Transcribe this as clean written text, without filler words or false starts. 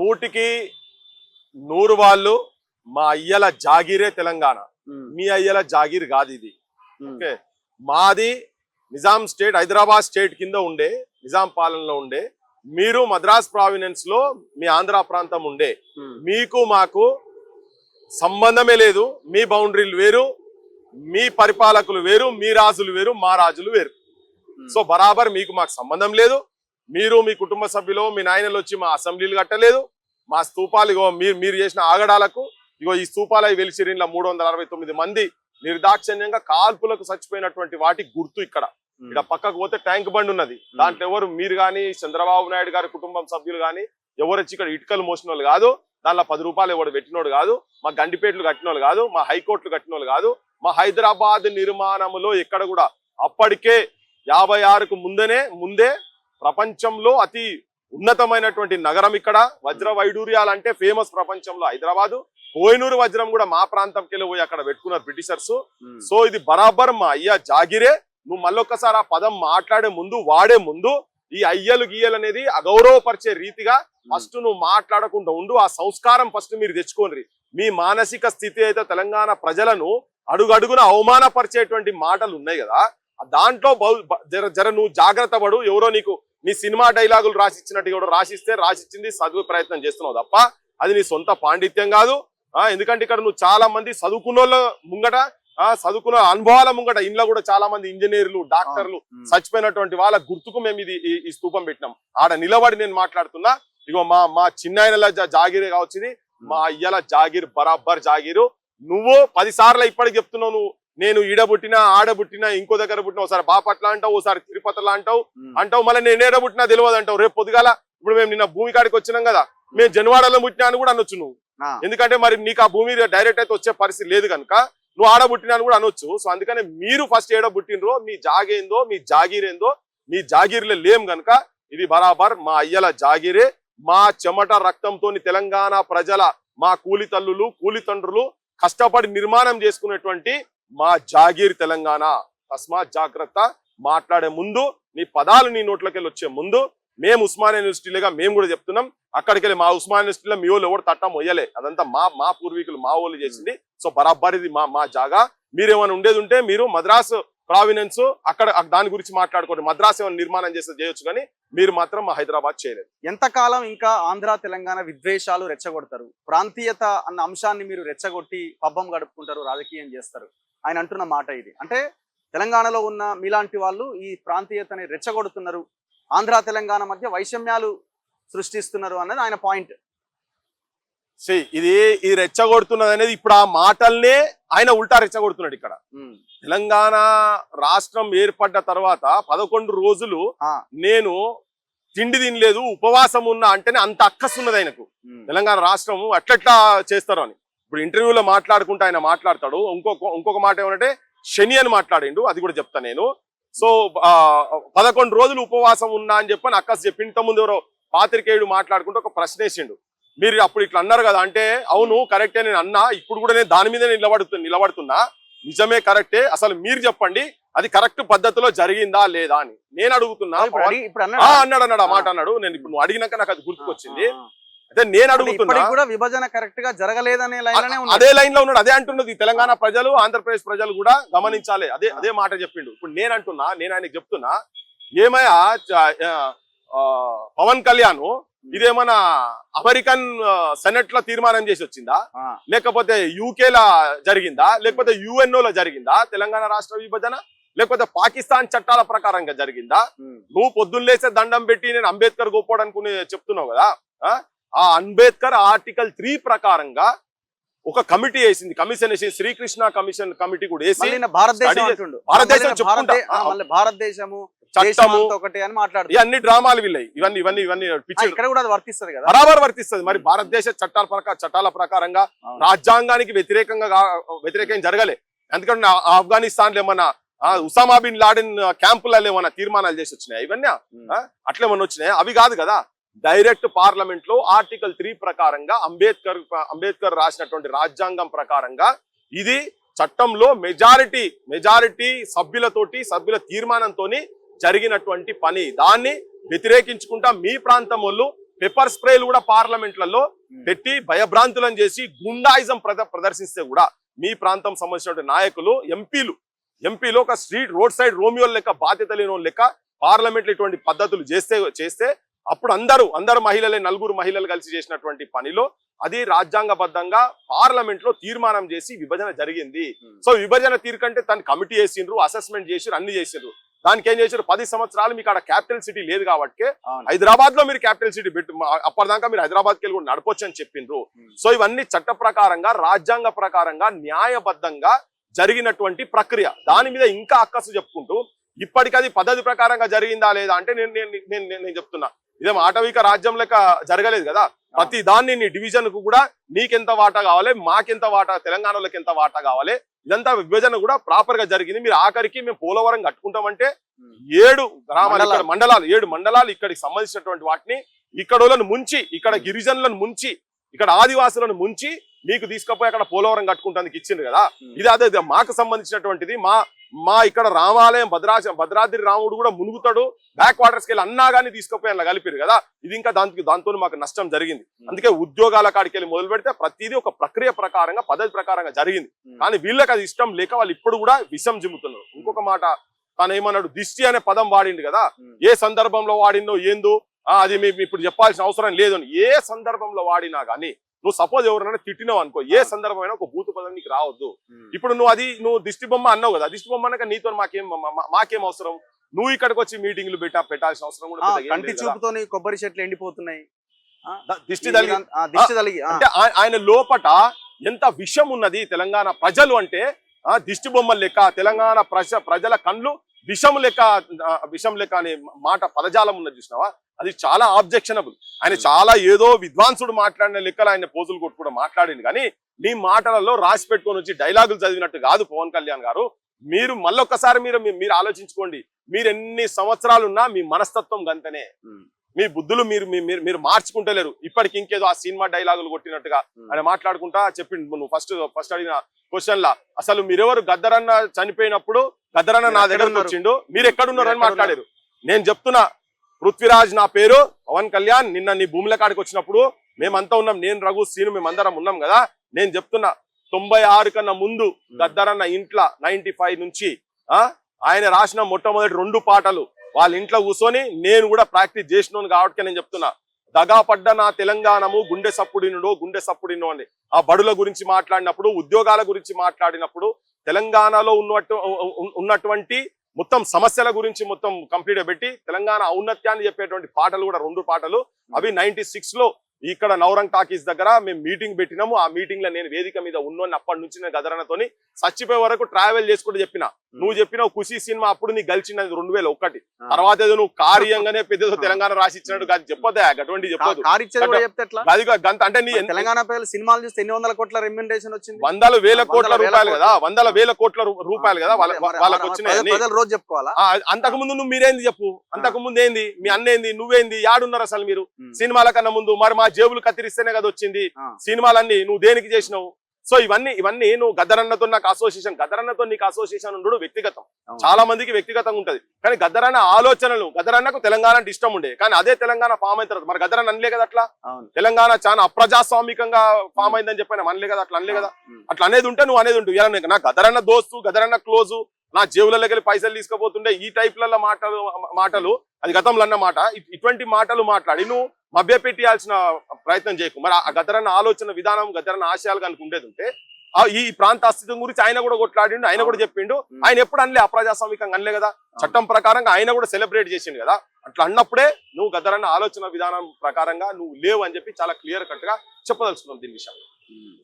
100కి 100 వాళ్ళు మా అయ్యల జాగీరే తెలంగాణ. మీ అయ్యల జాగీర్ కాదు ఇది. ఓకే, మాది నిజాం స్టేట్, హైదరాబాద్ స్టేట్ కింద ఉండే, నిజాం పాలనలో ఉండే. మీరు మద్రాస్ ప్రావినెన్స్ లో మీ ఆంధ్ర ప్రాంతం ఉండే. మీకు మాకు సంబంధమే లేదు. మీ బౌండరీలు వేరు, మీ పరిపాలకులు వేరు, మీ రాజులు వేరు, మా రాజులు వేరు. సో బరాబర్ మీకు మాకు సంబంధం లేదు. మీరు మీ కుటుంబ సభ్యులు, మీ నాయనలు వచ్చి మా అసెంబ్లీలు కట్టలేదు. మా స్తూపాలు ఇగో మీరు చేసిన ఆగడాలకు ఇగో ఈ స్తూపాలు వెలిసిరిన్ల 369 మంది నిర్దాక్షిణ్యంగా కాల్పులకు చచ్చిపోయినటువంటి వాటి గుర్తు ఇక్కడ. ఇక్కడ పక్కకు పోతే ట్యాంక్ బండ్ ఉన్నది. దాంట్లో ఎవరు మీరు గాని, చంద్రబాబు నాయుడు గారి కుటుంబం సభ్యులు గాని ఎవరు వచ్చి ఇక్కడ ఇటుకలు మోసిన వాళ్ళు కాదు. దానిలో 10 రూపాయలు ఎవరు పెట్టినోడు కాదు. మా గండిపేటలు కట్టిన వాళ్ళు కాదు. మా హైకోర్టులు కట్టిన వాళ్ళు కాదు. మా హైదరాబాద్ నిర్మాణంలో ఎక్కడ కూడా అప్పటికే 56కు ముందే ప్రపంచంలో అతి ఉన్నతమైనటువంటి నగరం ఇక్కడ. వజ్ర వైడూర్యాలంటే ఫేమస్ ప్రపంచంలో హైదరాబాదు. కోహినూరు వజ్రం కూడా మా ప్రాంతంకి వెళ్ళి పోయి అక్కడ పెట్టుకున్నారు బ్రిటిషర్స్. సో ఇది బరాబర్ మా అయ్య జాగిరే. నువ్వు మళ్ళొక్కసారి ఆ పదం మాట్లాడే ముందు, వాడే ముందు ఈ అయ్యలు గీయలు అనేది అగౌరవపరిచే రీతిగా ఫస్ట్ నువ్వు మాట్లాడకుండా ఉండు. ఆ సంస్కారం ఫస్ట్ మీరు తెచ్చుకోండి. మీ మానసిక స్థితి అయితే తెలంగాణ ప్రజలను అడుగడుగున అవమానపరిచేటువంటి మాటలు ఉన్నాయి కదా, దాంట్లో జర నువ్వు జాగ్రత్త పడు. ఎవరో నీకు నీ సినిమా డైలాగులు రాసిచ్చినట్టు ఎవడో రాసిచ్చింది చదువు ప్రయత్నం చేస్తున్నావు తప్ప అది నీ సొంత పాండిత్యం కాదు. ఎందుకంటే ఇక్కడ నువ్వు చాలా మంది చదువుకున్న వాళ్ళ ముంగట, చదువుకున్న అనుభవాల ముంగట, ఇంట్లో కూడా చాలా మంది ఇంజనీర్లు, డాక్టర్లు చచ్చిపోయినటువంటి వాళ్ళ గుర్తుకు మేము ఈ స్తూపం పెట్టినాం. ఆడ నిలబడి నేను మాట్లాడుతున్నా. ఇగో మా చిన్నాయనల జాగీరే కావచ్చు, మా అయ్యల జాగీర్ బరాబర్ జాగీరు. నువ్వు 10 సార్లు ఇప్పటికి చెప్తున్నావు. నువ్వు నేను ఈడబుట్టినా, ఆడబుట్టినా, ఇంకో దగ్గర పుట్టినా, ఒకసారి బాపట్ల అంటావు, ఒకసారి తిరుపతిలో అంటావు, మళ్ళీ నేను ఏడబుట్టినా తెలియదు అంటావు. రేపు పొద్దుగాల ఇప్పుడు మేము నిన్న భూమి కాడికి వచ్చినాం కదా, మేము జనవాడలో పుట్టినా అని కూడా అనొచ్చు నువ్వు. ఎందుకంటే మరి నీకు ఆ భూమి డైరెక్ట్ అయితే వచ్చే పరిస్థితి లేదు కనుక నువ్వు ఆడబుట్టినా అని కూడా అనొచ్చు. సో అందుకనే మీరు ఫస్ట్ ఏడబుట్టినరో, మీ జాగేందో, మీ జాగీరేందో, మీ జాగీర్లే లేం గనక ఇది బరాబర్ మా అయ్యల జాగీరే. మా చెమట రక్తంతో తెలంగాణ ప్రజల, మా కూలి తల్లులు, కూలి తండ్రులు కష్టపడి నిర్మాణం చేసుకునేటువంటి మా జాగీర్ తెలంగాణ. తస్మాత్ జాగ్రత్త. మాట్లాడే ముందు నీ పదాలు నీ నోట్లకెళ్ళి వచ్చే ముందు మేము ఉస్మానియా యూనివర్సిటీలుగా మేము కూడా చెప్తున్నాం. అక్కడికి వెళ్ళి మా ఉస్మానియా యూనివర్సిటీలో మీ వాళ్ళు ఎవరు తట్టం మొయ్యలే. అదంతా మా పూర్వీకులు, మా వాళ్ళు చేసింది. సో బరాబర్ ఇది మా జాగా. మీరేమైనా ఉండేది ఉంటే మీరు మద్రాస్ ప్రావినెన్స్ అక్కడ దాని గురించి మాట్లాడుకోండి. మద్రాస్ ఏమైనా నిర్మాణం చేయొచ్చు, కానీ మీరు మాత్రం మా హైదరాబాద్ చేయలేదు. ఎంతకాలం ఇంకా ఆంధ్ర తెలంగాణ విద్వేషాలు రెచ్చగొడతారు? ప్రాంతీయత అన్న అంశాన్ని మీరు రెచ్చగొట్టి పబ్బం గడుపుకుంటారు, రాజకీయం చేస్తారు. ఆయన అంటున్న మాట ఇది. అంటే తెలంగాణలో ఉన్న మీలాంటి వాళ్ళు ఈ ప్రాంతీయతని రెచ్చగొడుతున్నారు, ఆంధ్ర తెలంగాణ మధ్య వైషమ్యాలు సృష్టిస్తున్నారు అన్నది ఆయన పాయింట్. ఇది రెచ్చగొడుతున్నది అనేది ఇప్పుడు ఆ మాటల్నే ఆయన ఉల్టా రెచ్చగొడుతున్నాడు. ఇక్కడ తెలంగాణ రాష్ట్రం ఏర్పడ్డ తర్వాత 11 రోజులు నేను తిండి తినలేదు, ఉపవాసం ఉన్నా అంటేనే అంత అక్కసున్నది ఆయనకు. తెలంగాణ రాష్ట్రం అట్లెట్లా చేస్తారు అని ఇప్పుడు ఇంటర్వ్యూలో మాట్లాడుకుంటూ ఆయన మాట్లాడతాడు. ఇంకొక మాట ఏమంటే శని అని మాట్లాడిండు, అది కూడా చెప్తా నేను. సో 11 రోజులు ఉపవాసం ఉన్నా అని చెప్పని అక్కస్ చెప్పి ఇంతకుముందు ఎవరో పాత్రికేయుడు మాట్లాడుకుంటూ ఒక ప్రశ్న వేసిండు. మీరు అప్పుడు ఇట్లా అన్నారు కదా అంటే, అవును కరెక్టే నేను అన్నా, ఇప్పుడు కూడా నేను దాని మీద నిలబడుతున్నా, నిజమే కరెక్టే. అసలు మీరు చెప్పండి అది కరెక్ట్ పద్ధతిలో జరిగిందా లేదా అని నేను అడుగుతున్నా. అన్నాడు ఆ మాట అన్నాడు. నేను ఇప్పుడు నువ్వు అడిగినాక నాకు అది గుర్తుకొచ్చింది. అయితే నేను అడుగుతున్నా కూడా విభజన కరెక్ట్ గా జరగలేదనే అదే లైన్ లో ఉన్నాడు. అదే అంటున్నది తెలంగాణ ప్రజలు, ఆంధ్రప్రదేశ్ ప్రజలు కూడా గమనించాలి. అదే మాట చెప్పిండు. ఇప్పుడు నేను ఆయనకి చెప్తున్నా, ఏమయ్యా పవన్ కళ్యాణ్ ఇదేమన్నా అమెరికన్ సెనెట్ లో తీర్మానం చేసి వచ్చిందా, లేకపోతే యూకేలా జరిగిందా, లేకపోతే యుఎన్ఓలో జరిగిందా తెలంగాణ రాష్ట్ర విభజన, లేకపోతే పాకిస్తాన్ చట్టాల ప్రకారంగా జరిగిందా? నువ్వు పొద్దున్న లేసే దండం పెట్టి నేను అంబేద్కర్ గొప్పోడనుకుని చెప్తున్నావు కదా. ఆ అంబేద్కర్ ఆర్టికల్ 3 ప్రకారంగా ఒక కమిటీ వేసింది, కమిషన్ వేసి శ్రీకృష్ణ కమిషన్ కమిటీ కూడా వేసి భారతదేశం భారతదేశము చట్టము ఒకటి అని మాట్లాడు. ఇవన్నీ డ్రామాలు వీళ్ళవి. ఇవన్నీ ఇక్కడ కూడా వర్తిస్తుంది కదా, బరాబర్ వర్తిస్తుంది. మరి భారతదేశ చట్టాల ప్రకారంగా రాజ్యాంగానికి వ్యతిరేకం జరగలే. ఎందుకంటే ఆఫ్ఘనిస్తాన్ లో ఏమన్నా ఉసామా బిన్ లాడెన్ క్యాంపులలో ఏమన్నా తీర్మానాలు చేసి వచ్చినాయి, ఇవన్నీ అట్లేమన్నా వచ్చినాయి? అవి కాదు కదా. డైరెక్ట్ పార్లమెంట్ లో ఆర్టికల్ 3 ప్రకారంగా అంబేద్కర్ రాసినటువంటి రాజ్యాంగం ప్రకారంగా ఇది చట్టంలో మెజారిటీ సభ్యుల తీర్మానంతో జరిగినటువంటి పని. దాన్ని వ్యతిరేకించుకుంటా మీ ప్రాంతం వాళ్ళు పెప్పర్ స్ప్రేలు కూడా పార్లమెంట్లలో పెట్టి భయభ్రాంతులను చేసి గుండాయిజం ప్రదర్శిస్తే కూడా మీ ప్రాంతం సంబంధించిన నాయకులు ఎంపీలు ఒక రోడ్ సైడ్ రోమియోల లెక్క బాధ్యత లేని వాళ్ళ లెక్క పార్లమెంట్ లో ఇటువంటి పద్ధతులు చేస్తే అప్పుడు అందరు మహిళలే 4 మహిళలు కలిసి చేసినటువంటి పనిలో అది రాజ్యాంగబద్ధంగా పార్లమెంట్ లో తీర్మానం చేసి విభజన జరిగింది. సో విభజన తీరుకంటే తను కమిటీ చేసిండ్రు, అసెస్మెంట్ చేసిండ్రు, అన్ని చేసిండ్రు. దానికి ఏం చేశారు, 10 సంవత్సరాలు మీకు అక్కడ క్యాపిటల్ సిటీ లేదు కాబట్టి హైదరాబాద్ లో మీరు క్యాపిటల్ సిటీ పెట్టు, అప్పటిదాకా మీరు హైదరాబాద్కి వెళ్ళి కూడా నడపొచ్చు అని చెప్పిండ్రు. సో ఇవన్నీ చట్ట ప్రకారంగా రాజ్యాంగ ప్రకారంగా న్యాయబద్ధంగా జరిగినటువంటి ప్రక్రియ. దాని మీద ఇంకా అక్కసు చెప్పుకుంటూ ఇప్పటికది పద్ధతి ప్రకారంగా జరిగిందా లేదా అంటే నేను చెప్తున్నా, ఇదేం ఆటవిక రాజ్యం లెక్క జరగలేదు కదా. ప్రతి దాన్ని నీ డివిజన్ కు కూడా నీకెంత వాటా కావాలి, మాకెంత వాటా, తెలంగాణలోకి ఎంత వాటా కావాలి, ఇదంతా విభజన కూడా ప్రాపర్ గా జరిగింది. మీరు ఆఖరికి మేము పోలవరం కట్టుకుంటామంటే 7 మండలాలు 7 మండలాలు ఇక్కడికి సంబంధించినటువంటి వాటిని ఇక్కడోళ్ళను ముంచి, ఇక్కడ గిరిజనులను ముంచి, ఇక్కడ ఆదివాసులను ముంచి మీకు తీసుకుపోయి అక్కడ పోలవరం కట్టుకుంటానికి ఇచ్చింది కదా. ఇది అదే మాకు సంబంధించినటువంటిది. మా ఇక్కడ రామాలయం భద్రాద్రి రాముడు కూడా మునుగుతాడు, బ్యాక్ వాటర్స్కి వెళ్ళి అన్నా గానీ తీసుకుపోయి అలా కలిపారు కదా. ఇది ఇంకా దాంతో మాకు నష్టం జరిగింది. అందుకే ఉద్యోగాల కాడికి వెళ్ళి మొదలు పెడితే ప్రతిదీ ఒక ప్రక్రియ ప్రకారంగా పద్ధతి ప్రకారంగా జరిగింది. కానీ వీళ్ళకి అది ఇష్టం లేక వాళ్ళు ఇప్పుడు కూడా విషం జిమ్ముతున్నారు. ఇంకొక మాట తాను ఏమన్నాడు, దిష్టి అనే పదం వాడిండు కదా. ఏ సందర్భంలో వాడినో ఏందో అది మేము ఇప్పుడు చెప్పాల్సిన అవసరం లేదు. ఏ సందర్భంలో వాడినా గానీ నువ్వు సపోజ్ ఎవరైనా తిట్టినావు అనుకో, ఏ సందర్భమైనా ఒక భూత పదం నీకు రావద్దు. ఇప్పుడు నువ్వు దిష్టి బొమ్మ అన్నావు కదా, దిష్టి బొమ్మ అనక నీతో మాకేం అవసరం? నువ్వు ఇక్కడికి వచ్చి మీటింగ్లు పెట్టాల్సిన అవసరం కూడా కంటి చూపుతోని కొబ్బరి చెట్లు ఎండిపోతున్నాయి, దిష్టి తలిగి అంటే ఆయన లోపట ఎంత విషం ఉన్నది. తెలంగాణ ప్రజలు అంటే దిష్టి బొమ్మలు లెక్క, తెలంగాణ ప్రజల కళ్ళు విషం లెక్క అనే మాట పదజాలం ఉన్నది చూసినావా, అది చాలా ఆబ్జెక్షనబుల్. ఆయన చాలా ఏదో విద్వాంసుడు మాట్లాడిన లెక్కలు ఆయన పోజులు కొట్టుకుంటూ మాట్లాడింది. కానీ మీ మాటలలో రాసి పెట్టుకొని వచ్చి డైలాగులు చదివినట్టు కాదు పవన్ కళ్యాణ్ గారు. మీరు మళ్ళొక్కసారి మీరు ఆలోచించుకోండి. మీరు ఎన్ని సంవత్సరాలున్నా మీ మనస్తత్వం గంతనే, మీ బుద్ధులు మీరు మార్చుకుంటలేరు. ఇప్పటికి ఇంకేదో ఆ సినిమా డైలాగులు కొట్టినట్టుగా ఆయన మాట్లాడుకుంటా చెప్పిండు. నువ్వు ఫస్ట్ అడిగిన క్వశ్చన్ లా అసలు మీరెవరు, గద్దరన్న చనిపోయినప్పుడు గద్దరన్న నా దగ్గరకు వచ్చిండు, మీరు ఎక్కడున్నారు అని మాట్లాడారు. నేను చెప్తున్నా, పృథ్వీరాజ్ నా పేరు, పవన్ కళ్యాణ్ నిన్న నీ భూముల కాడికి వచ్చినప్పుడు మేమంతా ఉన్నాం, నేను రఘు సీను మేమందరం ఉన్నాం కదా. నేను చెప్తున్నా 96 కన్నా ముందు గద్దరన్న ఇంట్లో 95 నుంచి ఆయన రాసిన మొట్టమొదటి 2 పాటలు వాళ్ళ ఇంట్లో కూర్చొని నేను కూడా ప్రాక్టీస్ చేసినాను కాబట్టి నేను చెప్తున్నా, దగాపడ్డ నా తెలంగాణము గుండె సప్పుడినో అని ఆ బడుల గురించి మాట్లాడినప్పుడు, ఉద్యోగాల గురించి మాట్లాడినప్పుడు, తెలంగాణలో ఉన్నటువంటి మొత్తం సమస్యల గురించి మొత్తం కంప్లీట్ పెట్టి తెలంగాణ ఔన్నత్యాన్ని చెప్పేటువంటి పాటలు కూడా 2 పాటలు. అవి 96 లో ఇక్కడ నవరంగ్ టాకీస్ దగ్గర మేము మీటింగ్ పెట్టినాము. ఆ మీటింగ్ లో నేను వేదిక మీద ఉన్నాను. అప్పటి నుంచి నేను గదరన్నతోని చచ్చిపోయే వరకు ట్రావెల్ చేసుకుంటూ చెప్పిన. నువ్వు చెప్పిన ఖుషి సినిమా అప్పుడు నీకు గెలిచినది 2001. తర్వాత ఏదో నువ్వు కార్యంగానే పెద్ద తెలంగాణ రాసి ఇచ్చినట్టు అది చెప్పొద్దా, అటువంటి చెప్పదు. అంటే నీ తెలంగాణ సినిమాలు చూస్తే ఎన్ని వందల కోట్ల రెమ్యునరేషన్ వచ్చింది, 100,000 కోట్ల రూపాయలు కదా, 100,000 కోట్ల రూపాయలు కదా వాళ్ళకి వచ్చినాయి. రోజు చెప్పుకోవాలా? అంతకు ముందు నువ్వు మీరేంది చెప్పు, అంతకు ముందు ఏంది, మీ అన్నేంది, నువ్వేంది, యాడున్నారు అసలు మీరు సినిమాల కన్నా ముందు? మరి మా జేబులు కత్తిరిస్తేనే కదా వచ్చింది సినిమాలన్నీ, నువ్వు దేనికి చేసినావు? సో ఇవన్నీ నువ్వు గద్దరన్నతో నాకు అసోసియేషన్, గద్దరన్నతో నీకు అసోసియేషన్ ఉండడు వ్యక్తిగతం, చాలా మందికి వ్యక్తిగతంగా ఉంటది. కానీ గద్దరన్న ఆలోచనలు, గద్దరన్నకు తెలంగాణ అంటే ఇష్టం ఉండే, కానీ అదే తెలంగాణ ఫామ్ అయిన తర్వాత మరి గద్దరన్న అనలే కదా అట్లా తెలంగాణ చాలా అప్రజాస్వామికంగా ఫామ్ అయిందని చెప్పిన అనలే కదా, అట్లా అనలే కదా. అట్లా అనేది ఉంటే నువ్వు అనేది ఉంటుంది. నా గద్దరన్న దోస్తు, గద్దరన్న క్లోజు, నా జేబులలోకి వెళ్ళి పైసలు తీసుకుపోతుండే ఈ టైప్లలో మాటలు అది గతంలో అన్న మాట. ఇటువంటి మాటలు మాట్లాడి నువ్వు మభ్యపెట్టియాల్సిన ప్రయత్నం చేయకు. మరి ఆ గద్దరన్న ఆలోచన విధానం, గద్దరన్న ఆశయాలు కనుక ఉండేది ఉంటే ఈ ప్రాంత అస్తిత్వం గురించి ఆయన కూడా కొట్లాడిండు, ఆయన కూడా చెప్పిండు. ఆయన ఎప్పుడు అనలే అప్రజాస్వామికంగా అనలే కదా, చట్టం ప్రకారంగా ఆయన కూడా సెలబ్రేట్ చేసిండు కదా. అట్లా అన్నప్పుడే నువ్వు గద్దరన్న ఆలోచన విధానం ప్రకారంగా నువ్వు లేవు అని చెప్పి చాలా క్లియర్ కట్ గా చెప్పదలుచుకున్నాం దీని విషయం.